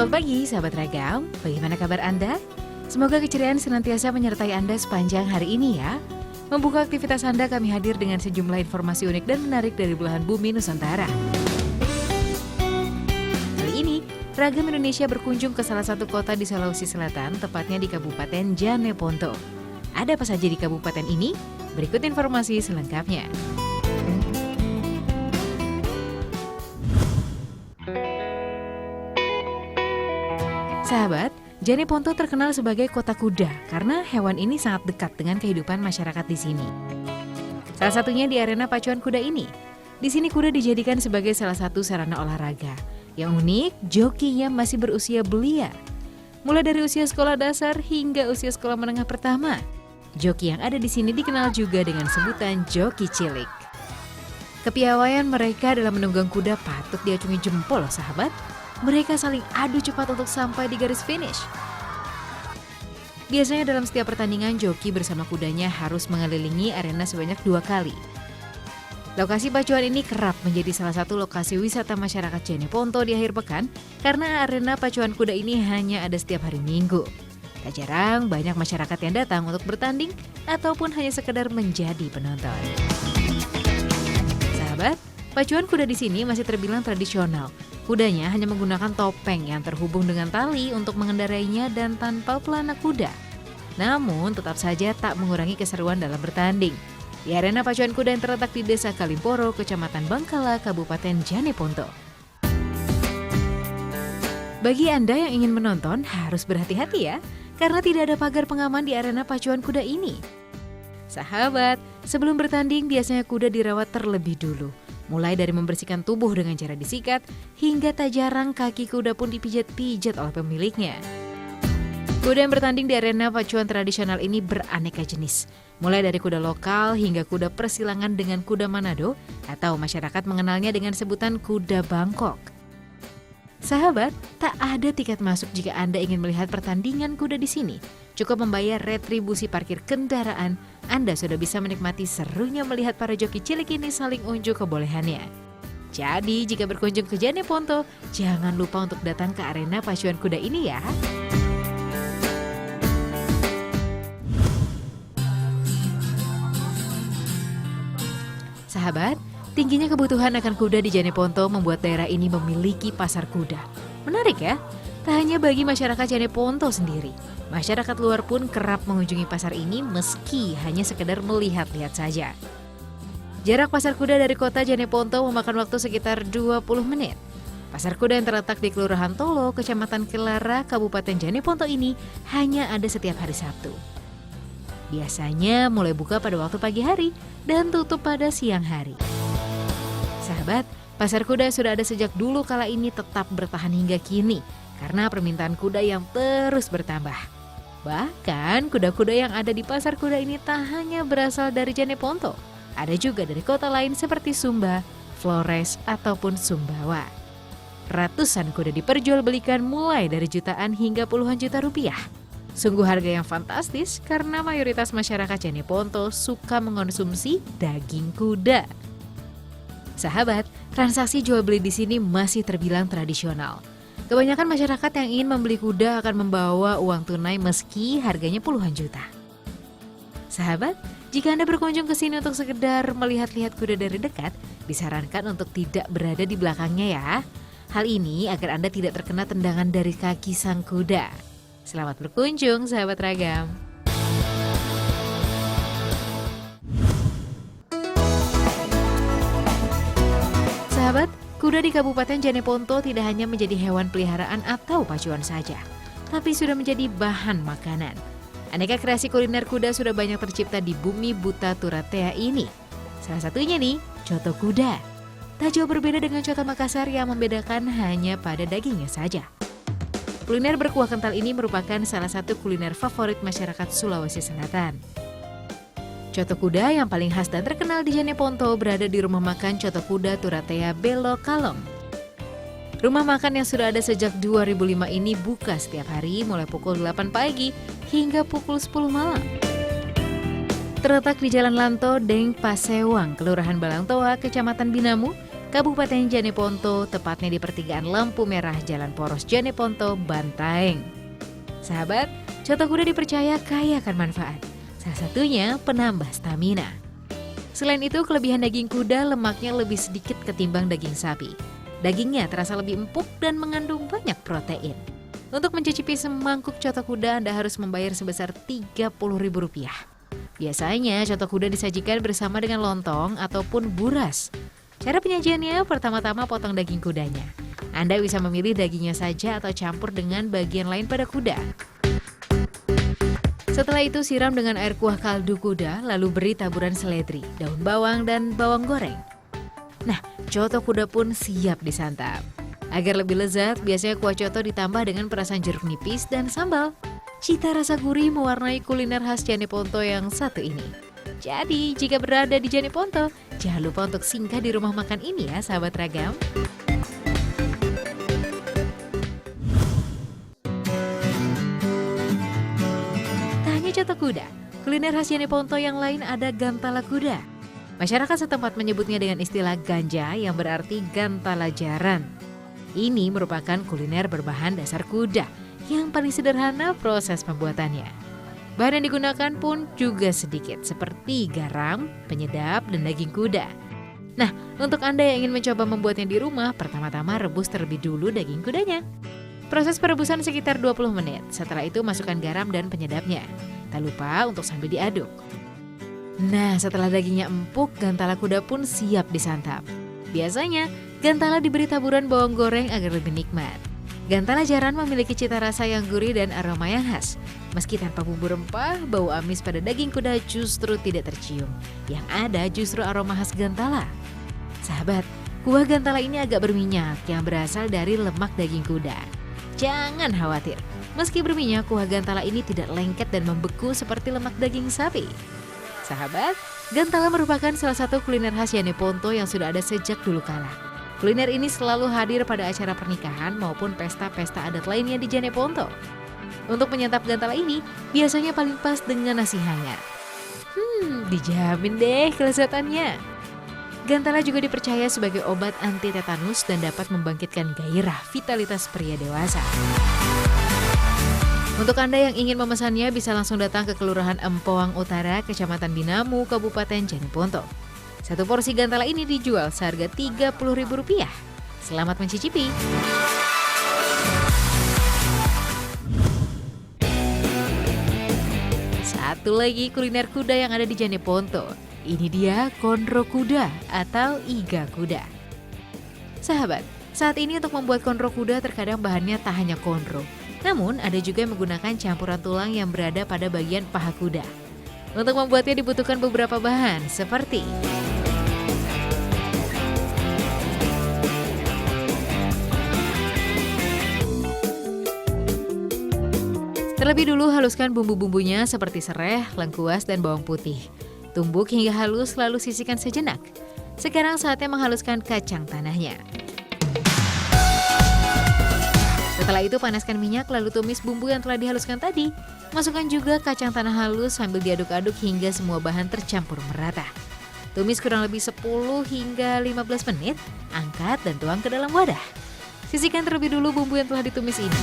Selamat pagi, sahabat Ragam. Bagaimana kabar Anda? Semoga keceriaan senantiasa menyertai Anda sepanjang hari ini ya. Membuka aktivitas Anda, kami hadir dengan sejumlah informasi unik dan menarik dari belahan bumi Nusantara. Kali ini, Ragam Indonesia berkunjung ke salah satu kota di Sulawesi Selatan, tepatnya di Kabupaten Jeneponto. Ada apa saja di kabupaten ini? Berikut informasi selengkapnya. Sahabat, Jeneponto terkenal sebagai kota kuda karena hewan ini sangat dekat dengan kehidupan masyarakat di sini. Salah satunya di arena pacuan kuda ini. Di sini kuda dijadikan sebagai salah satu sarana olahraga. Yang unik, jokinya masih berusia belia. Mulai dari usia sekolah dasar hingga usia sekolah menengah pertama. Joki yang ada di sini dikenal juga dengan sebutan joki cilik. Kepiawaian mereka dalam menunggang kuda patut diacungi jempol, sahabat. Mereka saling adu cepat untuk sampai di garis finish. Biasanya dalam setiap pertandingan, joki bersama kudanya harus mengelilingi arena sebanyak 2 kali. Lokasi pacuan ini kerap menjadi salah satu lokasi wisata masyarakat Jeneponto di akhir pekan karena arena pacuan kuda ini hanya ada setiap hari Minggu. Tak jarang banyak masyarakat yang datang untuk bertanding ataupun hanya sekedar menjadi penonton. Sahabat, pacuan kuda di sini masih terbilang tradisional. Kudanya hanya menggunakan topeng yang terhubung dengan tali untuk mengendarainya dan tanpa pelana kuda. Namun tetap saja tak mengurangi keseruan dalam bertanding. Di arena pacuan kuda yang terletak di Desa Kalimporo, Kecamatan Bangkala, Kabupaten Jeneponto. Bagi Anda yang ingin menonton harus berhati-hati ya, karena tidak ada pagar pengaman di arena pacuan kuda ini. Sahabat, sebelum bertanding biasanya kuda dirawat terlebih dulu. Mulai dari membersihkan tubuh dengan cara disikat, hingga tak jarang kaki kuda pun dipijat-pijat oleh pemiliknya. Kuda yang bertanding di arena pacuan tradisional ini beraneka jenis. Mulai dari kuda lokal hingga kuda persilangan dengan kuda Manado, atau masyarakat mengenalnya dengan sebutan kuda Bangkok. Sahabat, tak ada tiket masuk jika Anda ingin melihat pertandingan kuda di sini. Cukup membayar retribusi parkir kendaraan, Anda sudah bisa menikmati serunya melihat para joki cilik ini saling unjuk kebolehannya. Jadi, jika berkunjung ke Jeneponto, jangan lupa untuk datang ke arena pacuan kuda ini ya. Sahabat, tingginya kebutuhan akan kuda di Jeneponto membuat daerah ini memiliki pasar kuda. Menarik ya? Tak hanya bagi masyarakat Jeneponto sendiri, masyarakat luar pun kerap mengunjungi pasar ini meski hanya sekedar melihat-lihat saja. Jarak pasar kuda dari kota Jeneponto memakan waktu sekitar 20 menit. Pasar kuda yang terletak di Kelurahan Tolo, Kecamatan Kelara, Kabupaten Jeneponto ini hanya ada setiap hari Sabtu. Biasanya mulai buka pada waktu pagi hari dan tutup pada siang hari. Sahabat, pasar kuda sudah ada sejak dulu kala ini tetap bertahan hingga kini karena permintaan kuda yang terus bertambah. Bahkan kuda-kuda yang ada di pasar kuda ini tak hanya berasal dari Jeneponto, ada juga dari kota lain seperti Sumba, Flores, ataupun Sumbawa. Ratusan kuda diperjualbelikan mulai dari jutaan hingga puluhan juta rupiah. Sungguh harga yang fantastis karena mayoritas masyarakat Jeneponto suka mengonsumsi daging kuda. Sahabat, transaksi jual beli di sini masih terbilang tradisional. Kebanyakan masyarakat yang ingin membeli kuda akan membawa uang tunai meski harganya puluhan juta. Sahabat, jika Anda berkunjung ke sini untuk sekedar melihat-lihat kuda dari dekat, disarankan untuk tidak berada di belakangnya ya. Hal ini agar Anda tidak terkena tendangan dari kaki sang kuda. Selamat berkunjung, sahabat Ragam. Sahabat, kuda di Kabupaten Jeneponto tidak hanya menjadi hewan peliharaan atau pacuan saja, tapi sudah menjadi bahan makanan. Aneka kreasi kuliner kuda sudah banyak tercipta di bumi Buta Turatea ini. Salah satunya nih, coto kuda. Tak jauh berbeda dengan coto Makassar yang membedakan hanya pada dagingnya saja. Kuliner berkuah kental ini merupakan salah satu kuliner favorit masyarakat Sulawesi Selatan. Coto kuda yang paling khas dan terkenal di Jeneponto berada di rumah makan Coto Kuda Turatea Belo Kalong. Rumah makan yang sudah ada sejak 2005 ini buka setiap hari mulai pukul 8 pagi hingga pukul 10 malam. Terletak di Jalan Lanto, Deng Pasewang, Kelurahan Balangtoa, Kecamatan Binamu, Kabupaten Jeneponto, tepatnya di pertigaan lampu merah Jalan Poros Jeneponto, Bantaeng. Sahabat, coto kuda dipercaya kaya akan manfaat. Salah satunya penambah stamina. Selain itu, kelebihan daging kuda lemaknya lebih sedikit ketimbang daging sapi. Dagingnya terasa lebih empuk dan mengandung banyak protein. Untuk mencicipi semangkuk coto kuda, Anda harus membayar sebesar Rp30.000. Biasanya, coto kuda disajikan bersama dengan lontong ataupun buras. Cara penyajiannya, pertama-tama potong daging kudanya. Anda bisa memilih dagingnya saja atau campur dengan bagian lain pada kuda. Setelah itu siram dengan air kuah kaldu kuda, lalu beri taburan seledri, daun bawang, dan bawang goreng. Nah, coto kuda pun siap disantap. Agar lebih lezat, biasanya kuah coto ditambah dengan perasan jeruk nipis dan sambal. Cita rasa gurih mewarnai kuliner khas Jeneponto yang satu ini. Jadi, jika berada di Jeneponto, jangan lupa untuk singgah di rumah makan ini ya, sahabat Ragam. Coto kuda, kuliner khas Jeneponto yang lain ada gantala kuda. Masyarakat setempat menyebutnya dengan istilah ganja yang berarti gantala jaran. Ini merupakan kuliner berbahan dasar kuda yang paling sederhana proses pembuatannya. Bahan yang digunakan pun juga sedikit seperti garam, penyedap, dan daging kuda. Nah, untuk Anda yang ingin mencoba membuatnya di rumah, pertama-tama rebus terlebih dulu daging kudanya. Proses perebusan sekitar 20 menit, setelah itu masukkan garam dan penyedapnya. Tak lupa untuk sambil diaduk. Nah, setelah dagingnya empuk, gantala kuda pun siap disantap. Biasanya, gantala diberi taburan bawang goreng agar lebih nikmat. Gantala jaran memiliki cita rasa yang gurih dan aroma yang khas. Meski tanpa bumbu rempah, bau amis pada daging kuda justru tidak tercium. Yang ada justru aroma khas gantala. Sahabat, kuah gantala ini agak berminyak yang berasal dari lemak daging kuda. Jangan khawatir. Meski berminyak, kuah gantala ini tidak lengket dan membeku seperti lemak daging sapi. Sahabat, gantala merupakan salah satu kuliner khas Jeneponto yang sudah ada sejak dulu kala. Kuliner ini selalu hadir pada acara pernikahan maupun pesta-pesta adat lainnya di Jeneponto. Untuk menyantap gantala ini, biasanya paling pas dengan nasi hangat. Dijamin deh kelezatannya. Gantala juga dipercaya sebagai obat anti tetanus dan dapat membangkitkan gairah vitalitas pria dewasa. Untuk Anda yang ingin memesannya bisa langsung datang ke Kelurahan Empoang Utara, Kecamatan Binamu, Kabupaten Jeneponto. Satu porsi gantala ini dijual seharga Rp30.000. Selamat mencicipi. Satu lagi kuliner kuda yang ada di Jeneponto. Ini dia konro kuda atau iga kuda. Sahabat, saat ini untuk membuat konro kuda terkadang bahannya tak hanya konro. Namun ada juga yang menggunakan campuran tulang yang berada pada bagian paha kuda. Untuk membuatnya dibutuhkan beberapa bahan seperti terlebih dulu haluskan bumbu-bumbunya seperti serai, lengkuas, dan bawang putih. Tumbuk hingga halus lalu sisihkan sejenak. Sekarang saatnya menghaluskan kacang tanahnya. Setelah itu panaskan minyak lalu tumis bumbu yang telah dihaluskan tadi. Masukkan juga kacang tanah halus sambil diaduk-aduk hingga semua bahan tercampur merata. Tumis kurang lebih 10 hingga 15 menit, angkat dan tuang ke dalam wadah. Sisihkan terlebih dulu bumbu yang telah ditumis ini.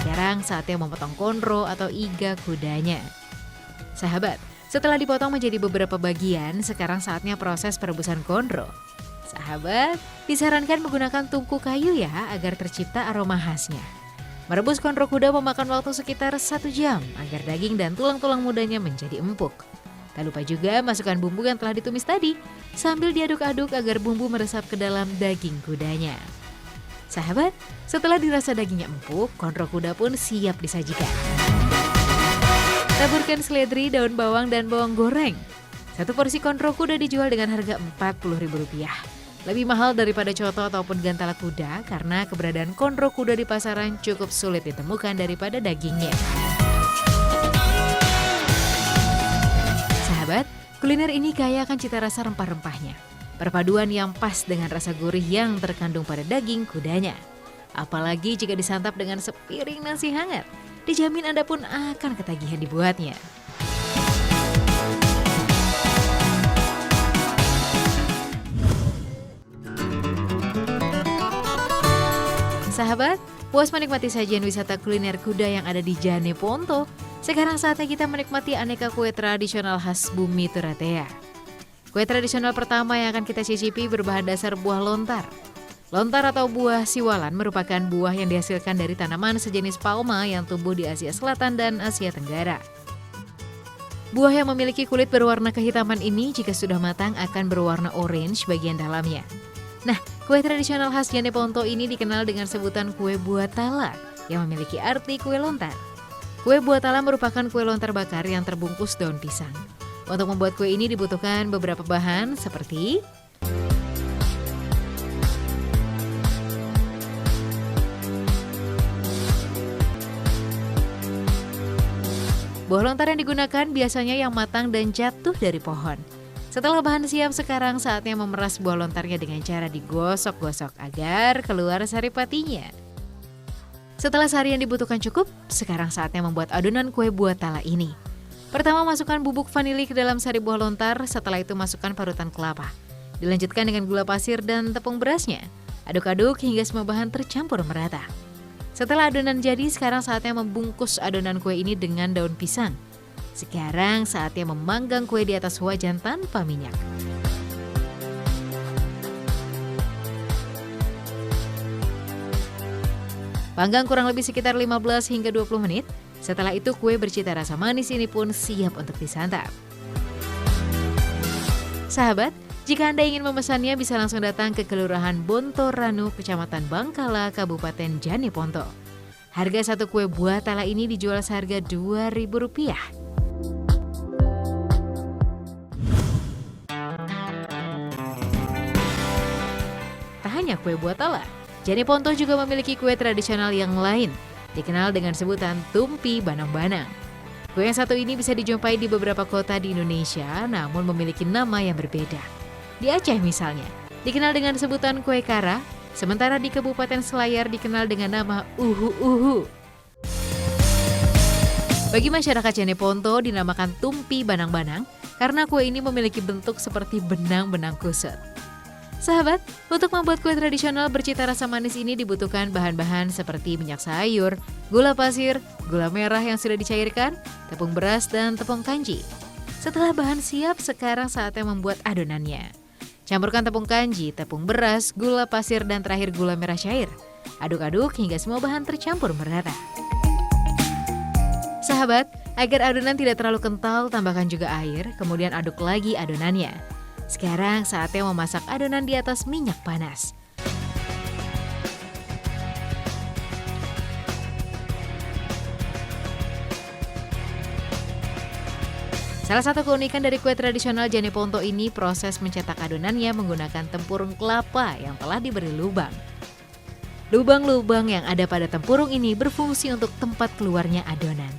Sekarang saatnya memotong konro atau iga kudanya. Sahabat, setelah dipotong menjadi beberapa bagian, sekarang saatnya proses perebusan konro. Sahabat, disarankan menggunakan tungku kayu ya agar tercipta aroma khasnya. Merebus konro kuda memakan waktu sekitar 1 jam agar daging dan tulang-tulang mudanya menjadi empuk. Tak lupa juga masukkan bumbu yang telah ditumis tadi sambil diaduk-aduk agar bumbu meresap ke dalam daging kudanya. Sahabat, setelah dirasa dagingnya empuk, konro kuda pun siap disajikan. Taburkan seledri, daun bawang, dan bawang goreng. Satu porsi konro kuda dijual dengan harga Rp40.000. Lebih mahal daripada coto ataupun gantala kuda karena keberadaan konro kuda di pasaran cukup sulit ditemukan daripada dagingnya. Sahabat, kuliner ini kaya akan cita rasa rempah-rempahnya. Perpaduan yang pas dengan rasa gurih yang terkandung pada daging kudanya. Apalagi jika disantap dengan sepiring nasi hangat, dijamin Anda pun akan ketagihan dibuatnya. Sahabat, puas menikmati sajian wisata kuliner kuda yang ada di Jane Ponto. Sekarang saatnya kita menikmati aneka kue tradisional khas Bumi Turatea. Kue tradisional pertama yang akan kita cicipi berbahan dasar buah lontar. Lontar atau buah siwalan merupakan buah yang dihasilkan dari tanaman sejenis palma yang tumbuh di Asia Selatan dan Asia Tenggara. Buah yang memiliki kulit berwarna kehitaman ini jika sudah matang akan berwarna orange bagian dalamnya. Nah, kue tradisional khas Jane Ponto ini dikenal dengan sebutan kue buah tala yang memiliki arti kue lontar. Kue buah tala merupakan kue lontar bakar yang terbungkus daun pisang. Untuk membuat kue ini dibutuhkan beberapa bahan seperti buah lontar yang digunakan biasanya yang matang dan jatuh dari pohon. Setelah bahan siap, sekarang saatnya memeras buah lontarnya dengan cara digosok-gosok agar keluar saripatinya. Setelah sari yang dibutuhkan cukup, sekarang saatnya membuat adonan kue buah tala ini. Pertama, masukkan bubuk vanili ke dalam sari buah lontar, setelah itu masukkan parutan kelapa. Dilanjutkan dengan gula pasir dan tepung berasnya. Aduk-aduk hingga semua bahan tercampur merata. Setelah adonan jadi, sekarang saatnya membungkus adonan kue ini dengan daun pisang. Sekarang saatnya memanggang kue di atas wajan tanpa minyak. Panggang kurang lebih sekitar 15 hingga 20 menit. Setelah itu kue bercita rasa manis ini pun siap untuk disantap. Sahabat, jika Anda ingin memesannya bisa langsung datang ke Kelurahan Bontoranu, Kecamatan Bangkala, Kabupaten Jane Ponto. Harga satu kue buah tala ini dijual seharga Rp2.000. Hanya kue buah tala, Jane Ponto juga memiliki kue tradisional yang lain, dikenal dengan sebutan tumpi banang-banang. Kue yang satu ini bisa dijumpai di beberapa kota di Indonesia, namun memiliki nama yang berbeda. Di Aceh misalnya, dikenal dengan sebutan kue kara, sementara di Kabupaten Selayar dikenal dengan nama uhu-uhu. Bagi masyarakat Jane Ponto dinamakan tumpi banang-banang karena kue ini memiliki bentuk seperti benang-benang kusut. Sahabat, untuk membuat kue tradisional bercita rasa manis ini dibutuhkan bahan-bahan seperti minyak sayur, gula pasir, gula merah yang sudah dicairkan, tepung beras, dan tepung kanji. Setelah bahan siap, sekarang saatnya membuat adonannya. Campurkan tepung kanji, tepung beras, gula pasir, dan terakhir gula merah cair. Aduk-aduk hingga semua bahan tercampur merata. Sahabat, agar adonan tidak terlalu kental, tambahkan juga air, kemudian aduk lagi adonannya. Sekarang saatnya memasak adonan di atas minyak panas. Salah satu keunikan dari kue tradisional Jane Ponto ini proses mencetak adonannya menggunakan tempurung kelapa yang telah diberi lubang. Lubang-lubang yang ada pada tempurung ini berfungsi untuk tempat keluarnya adonan.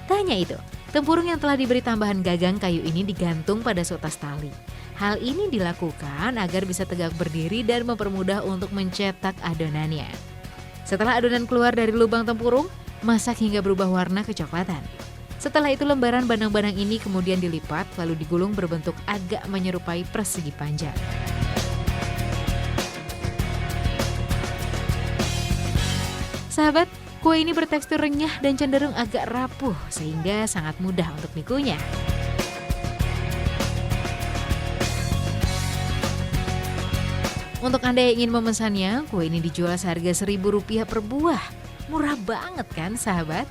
Tak hanya itu, tempurung yang telah diberi tambahan gagang kayu ini digantung pada seutas tali. Hal ini dilakukan agar bisa tegak berdiri dan mempermudah untuk mencetak adonannya. Setelah adonan keluar dari lubang tempurung, masak hingga berubah warna kecoklatan. Setelah itu lembaran banang-banang ini kemudian dilipat lalu digulung berbentuk agak menyerupai persegi panjang. Sahabat, kue ini bertekstur renyah dan cenderung agak rapuh sehingga sangat mudah untuk dikunyah. Untuk Anda yang ingin memesannya, kue ini dijual seharga Rp1.000 per buah. Murah banget kan sahabat?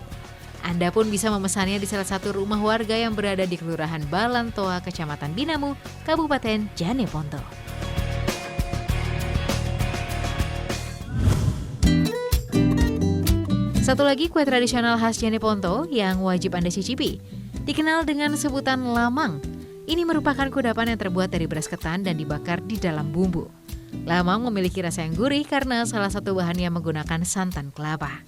Anda pun bisa memesannya di salah satu rumah warga yang berada di Kelurahan Balantoa, Kecamatan Binamu, Kabupaten Jane Ponto. Satu lagi kue tradisional khas Jane Ponto yang wajib Anda cicipi, dikenal dengan sebutan lamang. Ini merupakan kudapan yang terbuat dari beras ketan dan dibakar di dalam bumbu. Lamang memiliki rasa yang gurih karena salah satu bahannya menggunakan santan kelapa.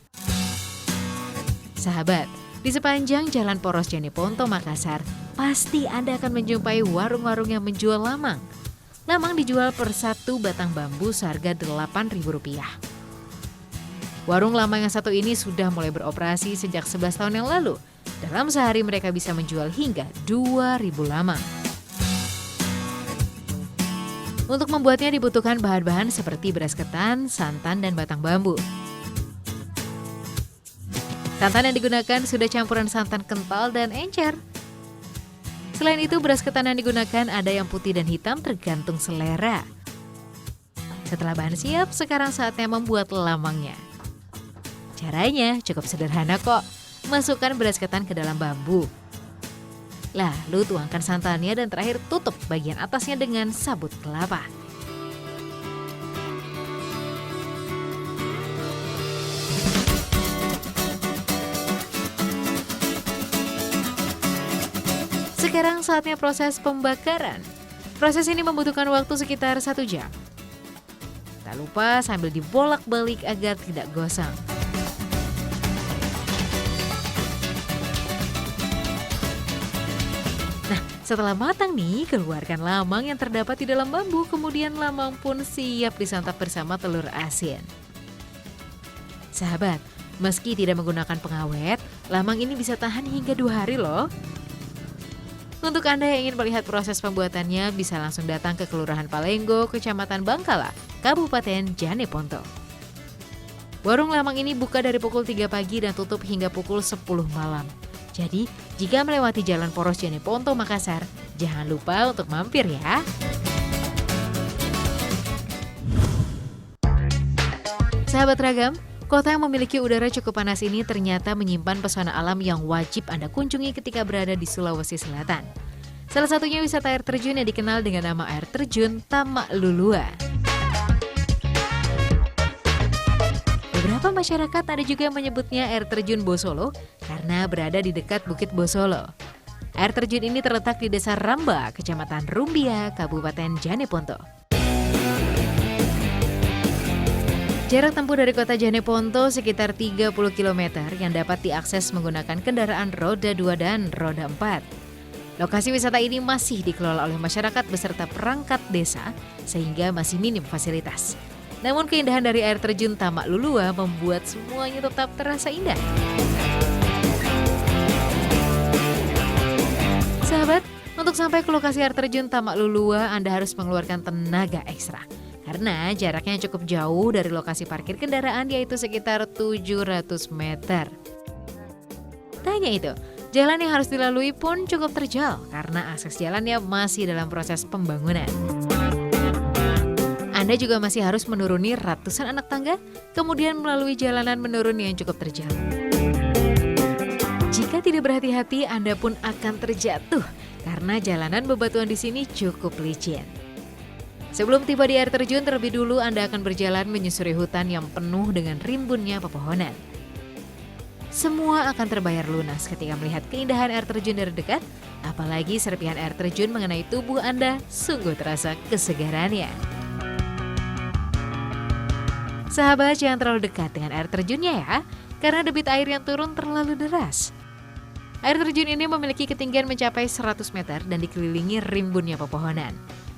Sahabat, di sepanjang Jalan Poros Jane Ponto, Makassar, pasti Anda akan menjumpai warung-warung yang menjual lamang. Lamang dijual per satu batang bambu seharga Rp8.000. Warung lamang yang satu ini sudah mulai beroperasi sejak 11 tahun yang lalu. Dalam sehari mereka bisa menjual hingga 2.000 lamang. Untuk membuatnya dibutuhkan bahan-bahan seperti beras ketan, santan, dan batang bambu. Santan yang digunakan sudah campuran santan kental dan encer. Selain itu, beras ketan yang digunakan ada yang putih dan hitam tergantung selera. Setelah bahan siap, sekarang saatnya membuat lamangnya. Caranya cukup sederhana kok. Masukkan beras ketan ke dalam bambu. Lalu tuangkan santannya dan terakhir tutup bagian atasnya dengan sabut kelapa. Sekarang saatnya proses pembakaran. Proses ini membutuhkan waktu sekitar 1 jam. Tak lupa sambil dibolak-balik agar tidak gosong. Nah, setelah matang nih, keluarkan lamang yang terdapat di dalam bambu. Kemudian lamang pun siap disantap bersama telur asin. Sahabat, meski tidak menggunakan pengawet, lamang ini bisa tahan hingga 2 hari loh. Untuk Anda yang ingin melihat proses pembuatannya, bisa langsung datang ke Kelurahan Palenggo, Kecamatan Bangkala, Kabupaten Jeneponto. Warung lamang ini buka dari pukul 3 pagi dan tutup hingga pukul 10 malam. Jadi, jika melewati Jalan Poros Jeneponto, Makassar, jangan lupa untuk mampir ya. Sahabat Ragam, kota yang memiliki udara cukup panas ini ternyata menyimpan pesona alam yang wajib Anda kunjungi ketika berada di Sulawesi Selatan. Salah satunya wisata air terjun yang dikenal dengan nama air terjun Tamak Lulua. Beberapa masyarakat ada juga yang menyebutnya air terjun Bosolo karena berada di dekat Bukit Bosolo. Air terjun ini terletak di Desa Ramba, Kecamatan Rumbia, Kabupaten Jeneponto. Jarak tempuh dari kota Jeneponto sekitar 30 km yang dapat diakses menggunakan kendaraan roda 2 dan roda 4. Lokasi wisata ini masih dikelola oleh masyarakat beserta perangkat desa sehingga masih minim fasilitas. Namun keindahan dari air terjun Tamak Lulua membuat semuanya tetap terasa indah. Sahabat, untuk sampai ke lokasi air terjun Tamak Lulua Anda harus mengeluarkan tenaga ekstra. Karena jaraknya cukup jauh dari lokasi parkir kendaraan yaitu sekitar 700 meter. Tak hanya itu, jalan yang harus dilalui pun cukup terjal karena akses jalannya masih dalam proses pembangunan. Anda juga masih harus menuruni ratusan anak tangga, kemudian melalui jalanan menurun yang cukup terjal. Jika tidak berhati-hati, Anda pun akan terjatuh karena jalanan bebatuan di sini cukup licin. Sebelum tiba di air terjun, terlebih dulu Anda akan berjalan menyusuri hutan yang penuh dengan rimbunnya pepohonan. Semua akan terbayar lunas ketika melihat keindahan air terjun dari dekat, apalagi serpihan air terjun mengenai tubuh Anda, sungguh terasa kesegarannya. Sahabat, jangan terlalu dekat dengan air terjunnya ya, karena debit air yang turun terlalu deras. Air terjun ini memiliki ketinggian mencapai 100 meter dan dikelilingi rimbunnya pepohonan.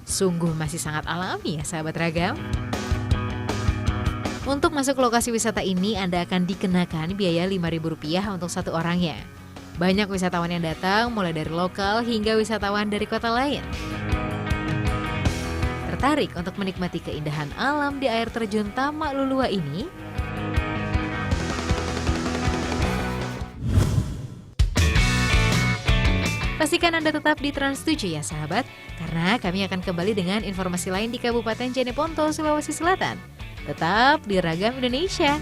Sungguh masih sangat alami ya sahabat Ragam. Untuk masuk ke lokasi wisata ini Anda akan dikenakan biaya Rp5.000 untuk satu orangnya. Banyak wisatawan yang datang mulai dari lokal hingga wisatawan dari kota lain. Tertarik untuk menikmati keindahan alam di air terjun Tamak Lulua ini? Pastikan Anda tetap di Trans 7 ya sahabat, karena kami akan kembali dengan informasi lain di Kabupaten Jeneponto, Sulawesi Selatan. Tetap di Ragam Indonesia.